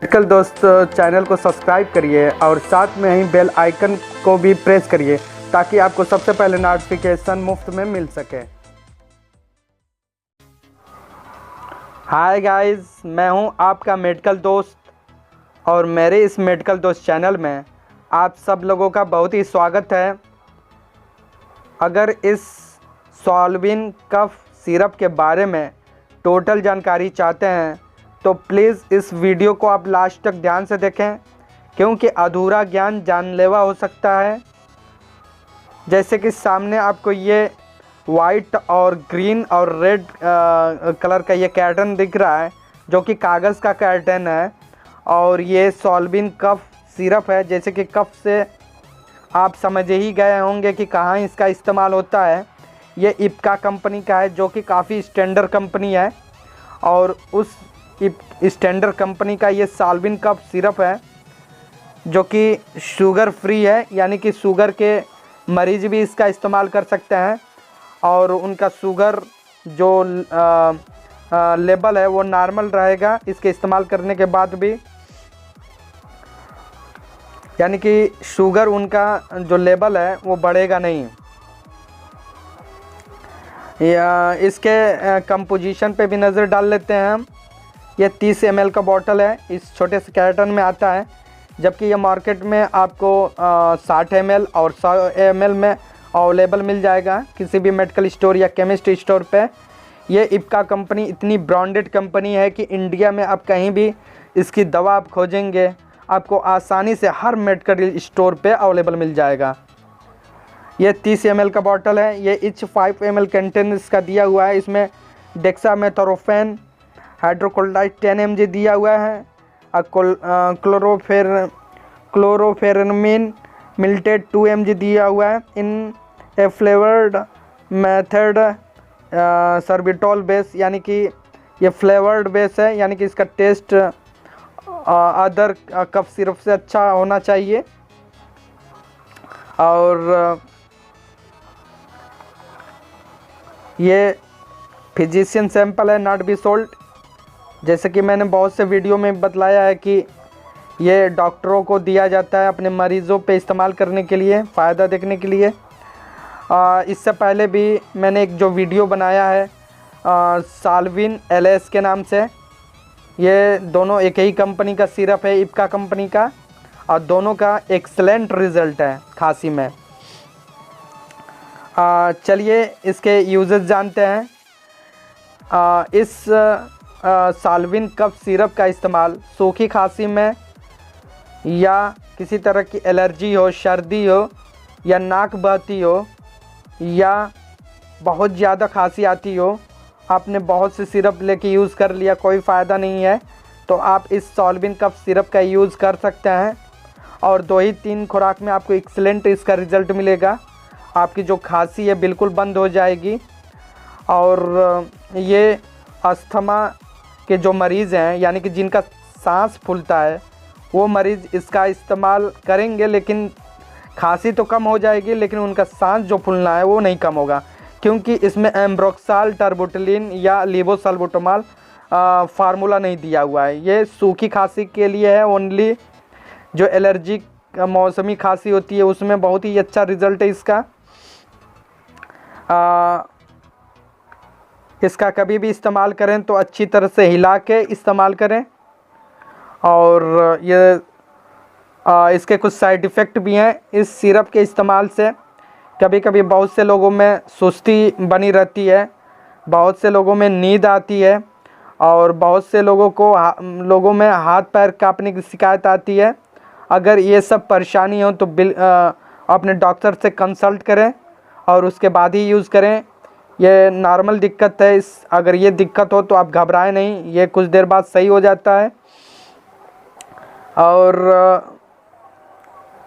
Medical दोस्त channel को subscribe करिए और साथ में ही बेल आइकन को भी प्रेस करिए ताकि आपको सबसे पहले नोटिफिकेशन मुफ्त में मिल सके। हाय गाइस, मैं हूं आपका मेडिकल दोस्त और मेरे इस मेडिकल दोस्त चैनल में आप सब लोगों का बहुत ही स्वागत है। अगर इस सॉल्विन कफ सिरप के बारे में टोटल जानकारी चाहते हैं तो प्लीज़ इस वीडियो को आप लास्ट तक ध्यान से देखें, क्योंकि अधूरा ज्ञान जानलेवा हो सकता है। जैसे कि सामने आपको ये वाइट और ग्रीन और रेड कलर का ये कर्टन दिख रहा है, जो कि कागज़ का कर्टन है। और ये सॉल्विन कफ सिरप है। जैसे कि कफ से आप समझ ही गए होंगे कि कहाँ इसका इस्तेमाल होता है। ये इप्का कंपनी का है, जो कि काफ़ी स्टैंडर्ड कंपनी है। और उस स्टैंडर्ड कंपनी का ये सॉल्विन कफ सिरप है, जो कि शुगर फ्री है, यानी कि शुगर के मरीज़ भी इसका इस्तेमाल कर सकते हैं। और उनका शुगर जो लेवल है वो नॉर्मल रहेगा इसके इस्तेमाल करने के बाद भी, यानी कि शुगर उनका जो लेवल है वो बढ़ेगा नहीं। या इसके कंपोजिशन पे भी नज़र डाल लेते हैं हम। ये 30 ml का बॉटल है, इस छोटे से कार्टन में आता है, जबकि ये मार्केट में आपको 60 ml और 100 ml में अवेलेबल मिल जाएगा किसी भी मेडिकल स्टोर या केमिस्ट स्टोर पे। ये इप्का कंपनी इतनी ब्रांडेड कंपनी है कि इंडिया में आप कहीं भी इसकी दवा आप खोजेंगे आपको आसानी से हर मेडिकल स्टोर पे अवेलेबल मिल जाएगा। ये 30 ml का बॉटल है। ये इच 5 ml कंटेनर इसका दिया हुआ है। इसमें डेक्सामेथोरोफेन हाइड्रोक्लोराइड 10 mg दिया हुआ है। क्लोरोफेरमिन मिल्टेड 2 mg दिया हुआ है। इन ए फ्लेवर्ड मेथड सर्बिटॉल बेस, यानी कि ये फ्लेवर्ड बेस है, यानी कि इसका टेस्ट अदर कफ सिरप से अच्छा होना चाहिए। और ये फिजिशियन सैंपल है, नॉट बी सोल्ड। जैसे कि मैंने बहुत से वीडियो में बतलाया है कि ये डॉक्टरों को दिया जाता है अपने मरीज़ों पे इस्तेमाल करने के लिए, फ़ायदा देखने के लिए। इससे पहले भी मैंने एक जो वीडियो बनाया है सॉल्विन LS के नाम से। ये दोनों एक ही कंपनी का सिरप है, इप्का कंपनी का, और दोनों का एक्सलेंट रिज़ल्ट है खांसी में। चलिए इसके यूजेस जानते हैं। इस सॉल्विन कफ सिरप का इस्तेमाल सूखी खांसी में या किसी तरह की एलर्जी हो, सर्दी हो या नाक बहती हो या बहुत ज़्यादा खांसी आती हो, आपने बहुत से सिरप लेके यूज़ कर लिया, कोई फ़ायदा नहीं है, तो आप इस सॉल्विन कफ सिरप का यूज़ कर सकते हैं। और 2 ही 3 खुराक में आपको एक्सीलेंट इसका रिज़ल्ट मिलेगा। आपकी जो खांसी है बिल्कुल बंद हो जाएगी। और ये अस्थमा के जो मरीज़ हैं, यानी कि जिनका सांस फूलता है, वो मरीज़ इसका इस्तेमाल करेंगे, लेकिन खांसी तो कम हो जाएगी, लेकिन उनका सांस जो फूलना है वो नहीं कम होगा, क्योंकि इसमें एम्ब्रोक्साल, टर्बुटलिन या लेवोसाल्बुटामॉल फार्मूला नहीं दिया हुआ है। ये सूखी खांसी के लिए है ओनली। जो एलर्जी मौसमी खांसी होती है उसमें बहुत ही अच्छा रिज़ल्ट है इसका। इसका कभी भी इस्तेमाल करें तो अच्छी तरह से हिला के इस्तेमाल करें। और ये इसके कुछ साइड इफ़ेक्ट भी हैं इस सिरप के इस्तेमाल से। कभी कभी बहुत से लोगों में सुस्ती बनी रहती है, बहुत से लोगों में नींद आती है, और बहुत से लोगों में हाथ पैर कांपने की शिकायत आती है। अगर ये सब परेशानी हो तो अपने डॉक्टर से कंसल्ट करें और उसके बाद ही यूज़ करें। ये नॉर्मल दिक्कत है। अगर ये दिक्कत हो तो आप घबराएं नहीं, ये कुछ देर बाद सही हो जाता है। और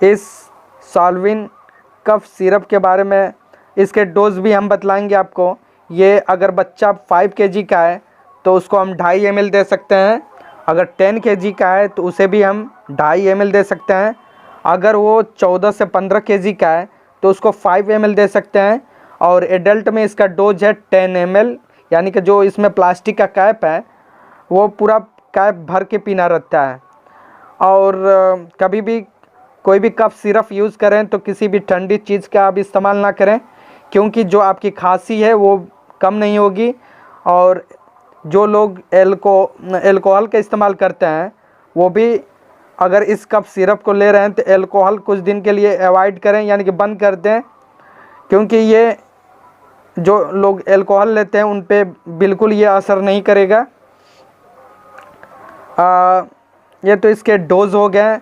इस सॉल्विन कफ सिरप के बारे में इसके डोज भी हम बतलाएंगे आपको। ये अगर बच्चा 5 kg का है तो उसको हम 2.5 ml दे सकते हैं। अगर 10 kg का है तो उसे भी हम 2.5 ml दे सकते हैं। अगर वो 14 से 15 kg का है तो उसको 5 ml दे सकते हैं। और एडल्ट में इसका डोज है 10 ml, यानी कि जो इसमें प्लास्टिक का कैप है वो पूरा कैप भर के पीना रहता है। और कभी भी कोई भी कफ सिरप यूज़ करें तो किसी भी ठंडी चीज़ का आप इस्तेमाल ना करें, क्योंकि जो आपकी खांसी है वो कम नहीं होगी। और जो लोग एल्कोहल का इस्तेमाल करते हैं वो भी अगर इस कफ सिरप को ले रहे हैं तो एल्कोहल कुछ दिन के लिए अवॉइड करें, यानी कि बंद कर दें, क्योंकि ये जो लोग एल्कोहल लेते हैं उन पे बिल्कुल ये असर नहीं करेगा। ये तो इसके डोज हो गए,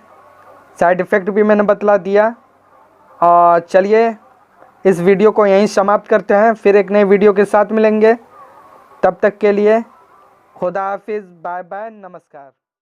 साइड इफ़ेक्ट भी मैंने बतला दिया। चलिए इस वीडियो को यहीं समाप्त करते हैं, फिर एक नए वीडियो के साथ मिलेंगे। तब तक के लिए खुदा हाफिज़, बाय बाय, नमस्कार।